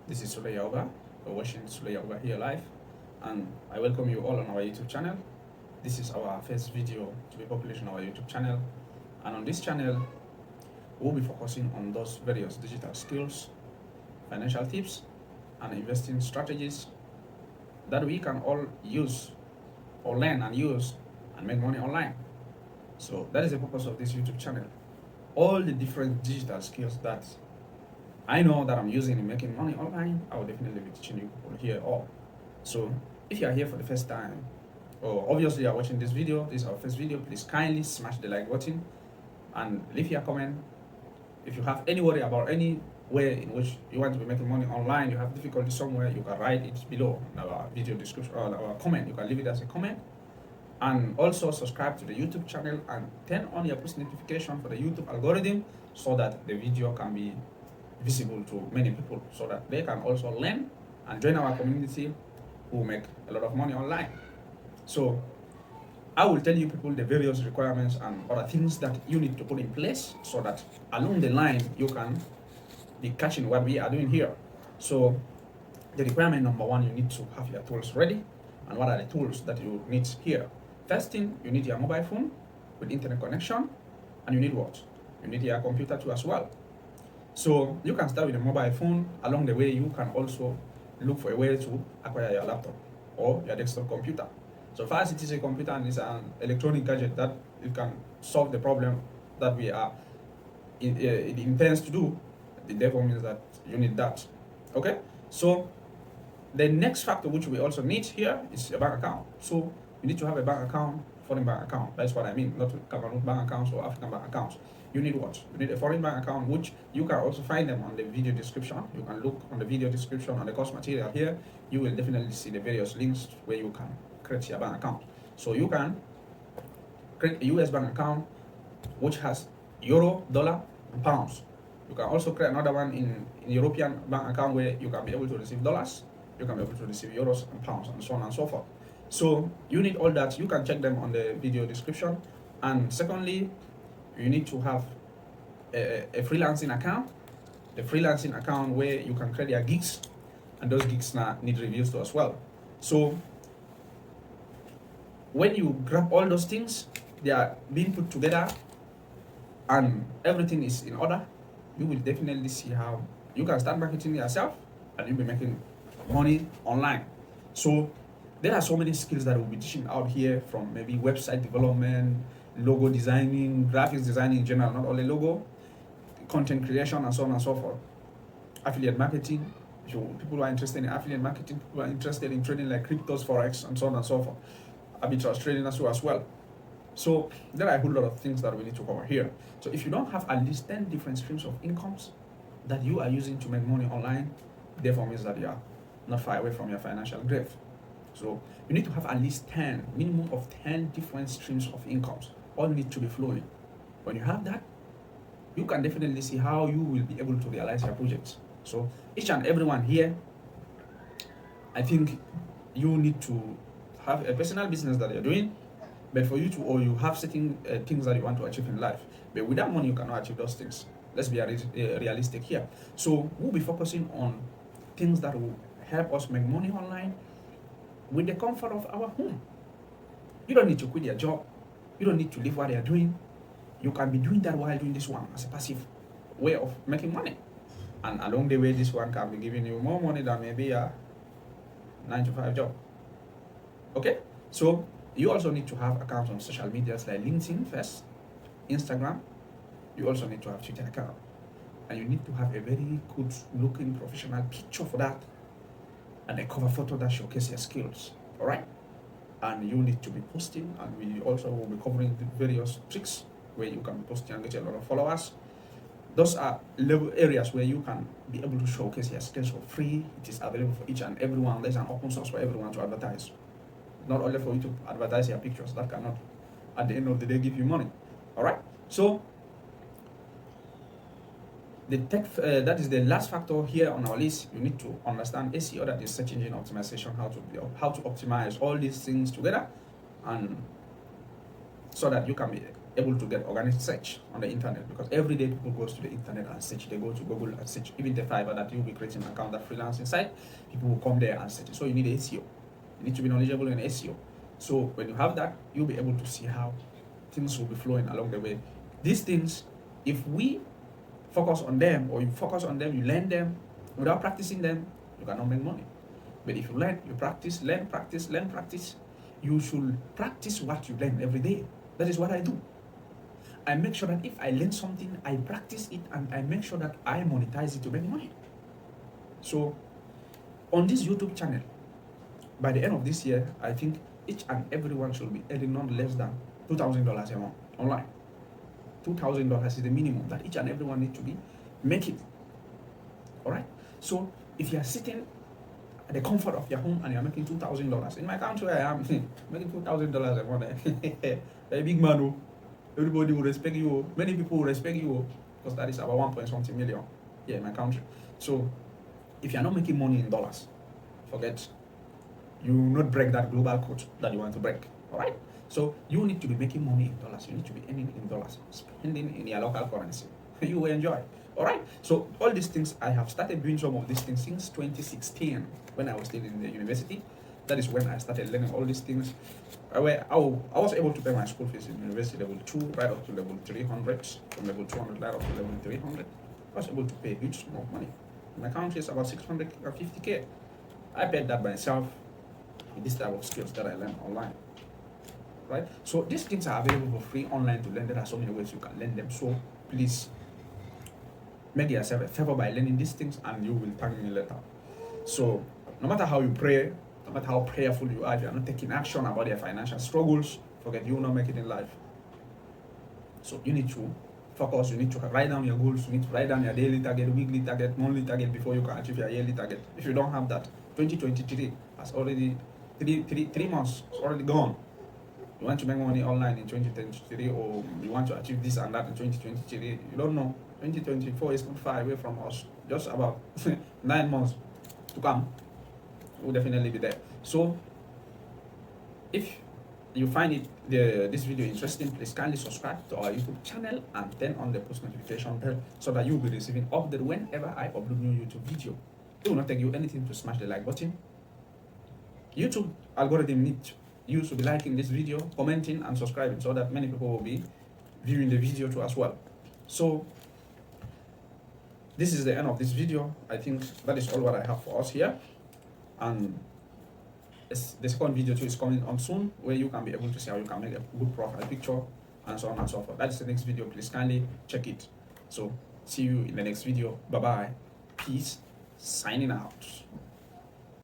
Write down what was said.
This is Sule Yoga. You're watching Sule Yoga here live, and I welcome you all on our YouTube channel. This is our first video to be published on our YouTube channel, and on this channel, we'll be focusing on those various digital skills, financial tips, and investing strategies that we can all use or learn and use and make money online. So that is the purpose of this YouTube channel. All the different digital skills that I know that I'm using in making money online, I will definitely be teaching you people here all. So if you are here for the first time, or obviously you are watching this video, this is our first video, please kindly smash the like button and leave your comment. If you have any worry about any way in which you want to be making money online, you have difficulty somewhere, you can write it below in our video description or our comment. You can leave it as a comment. And also subscribe to the YouTube channel and turn on your push notification for the YouTube algorithm so that the video can be visible to many people, so that they can also learn and join our community who make a lot of money online. So I will tell you people the various requirements and other things that you need to put in place so that along the line you can be catching what we are doing here. So the requirement number one, you need to have your tools ready. And what are the tools that you need here? First thing, you need your mobile phone with internet connection, and you need what? You need your computer too as well. So you can start with a mobile phone. Along the way, you can also look for a way to acquire your laptop or your desktop computer. So first, it is a computer and it's an electronic gadget that it can solve the problem that we are it intends to do. It therefore means that you need that. Okay. So the next factor which we also need here is a bank account. So you need to have a bank account, foreign bank account. That's what I mean, not Cameroon bank accounts or African bank accounts. You need what? You need a foreign bank account, which you can also find them on the video description. You can look on the video description on the course material here. You will definitely see the various links where you can create your bank account. So you can create a US bank account which has euro, dollar, and pounds. You can also create another one in European bank account where you can be able to receive dollars, you can be able to receive euros and pounds, and so on and so forth. So you need all that. You can check them on the video description. And secondly, you need to have a freelancing account, the freelancing account where you can create your gigs, and those gigs now need reviews too as well. So when you grab all those things, they are being put together and everything is in order, you will definitely see how you can start marketing yourself and you'll be making money online. So there are so many skills that we'll be teaching out here, from maybe website development, logo designing, graphics designing in general, not only logo, content creation, and so on and so forth. Affiliate marketing, people who are interested in affiliate marketing, people who are interested in trading like cryptos, forex, and so on and so forth. Arbitrage trading as well. So there are a whole lot of things that we need to cover here. So if you don't have at least 10 different streams of incomes that you are using to make money online, therefore means that you are not far away from your financial grave. So you need to have at least 10, minimum of 10 different streams of incomes. All need to be flowing. When you have that, you can definitely see how you will be able to realize your projects. So each and everyone here, I think you need to have a personal business that you're doing, but for you to, or you have certain things that you want to achieve in life. But without money, you cannot achieve those things. Let's be realistic here. So we'll be focusing on things that will help us make money online with the comfort of our home. You don't need to quit your job. You don't need to leave what you're doing. You can be doing that while doing this one as a passive way of making money. And along the way, this one can be giving you more money than maybe a 9-to-5 job. Okay? So you also need to have accounts on social medias like LinkedIn first, Instagram. You also need to have Twitter account. And you need to have a very good looking professional picture for that, and a cover photo that showcases your skills. All right? And you need to be posting, and we also will be covering the various tricks where you can be posting and get a lot of followers. Those are level areas where you can be able to showcase your skills for free. It is available for each and everyone. There's an open source for everyone to advertise. Not only for you to advertise your pictures, that cannot at the end of the day give you money. All right? So that is the last factor here on our list. You need to understand SEO, that is search engine optimization, how to optimize all these things together, and so that you can be able to get organic search on the internet, because every day people goes to the internet and search. They go to Google and search. Even the Fiverr that you'll be creating an account, that freelancing site, people will come there and search. So you need SEO. You need to be knowledgeable in SEO. So when you have that, you'll be able to see how things will be flowing along the way. These things, if we focus on them, or you focus on them, you learn them, without practicing them, you cannot make money. But if you learn, you practice, learn, practice, learn, practice, you should practice what you learn every day. That is what I do. I make sure that if I learn something, I practice it, and I make sure that I monetize it to make money. So on this YouTube channel, by the end of this year, I think each and everyone should be earning not less than $2,000 a month online. $2,000 is the minimum that each and everyone needs to be making. All right. So if you are sitting at the comfort of your home and you are making $2,000, in my country I am making $2,000 a month. A big man, oh. Everybody will respect you. Many people will respect you, because that is about 1.something million here in my country. So if you are not making money in dollars, forget. You will not break that global code that you want to break. All right. So you need to be making money in dollars. You need to be earning in dollars, spending in your local currency. You will enjoy. All right. So all these things, I have started doing some of these things since 2016 when I was still in the university. That is when I started learning all these things. I was able to pay my school fees in university level 2 right up to level 300, from level 200 right up to level 300. I was able to pay a huge sum of money. In my country is about 650K. I paid that by myself with this type of skills that I learned online. Right? So these things are available for free online to learn. There are so many ways you can learn them. So please make yourself a favor by learning these things, and you will thank me later. So no matter how you pray, no matter how prayerful you are, if you are not taking action about your financial struggles, forget, you will not make it in life. So you need to focus, you need to write down your goals, you need to write down your daily target, weekly target, monthly target before you can achieve your yearly target. If you don't have that, 2023 has already, three months already gone. You want to make money online in 2023, or you want to achieve this and that in 2023, you don't know. 2024 is not far away from us, just about 9 months to come. We'll definitely be there. So if you find this video interesting, please kindly subscribe to our YouTube channel and turn on the post notification bell, so that you'll be receiving update whenever I upload new YouTube video. It will not take you anything to smash the like button. YouTube algorithm needs you to be liking this video, commenting, and subscribing, so that many people will be viewing the video too as well. So this is the end of this video. I think that is all what I have for us here. And the second video too is coming on soon, where you can be able to see how you can make a good profile picture and so on and so forth. That is the next video. Please kindly check it. So see you in the next video. Bye bye. Peace. Signing out.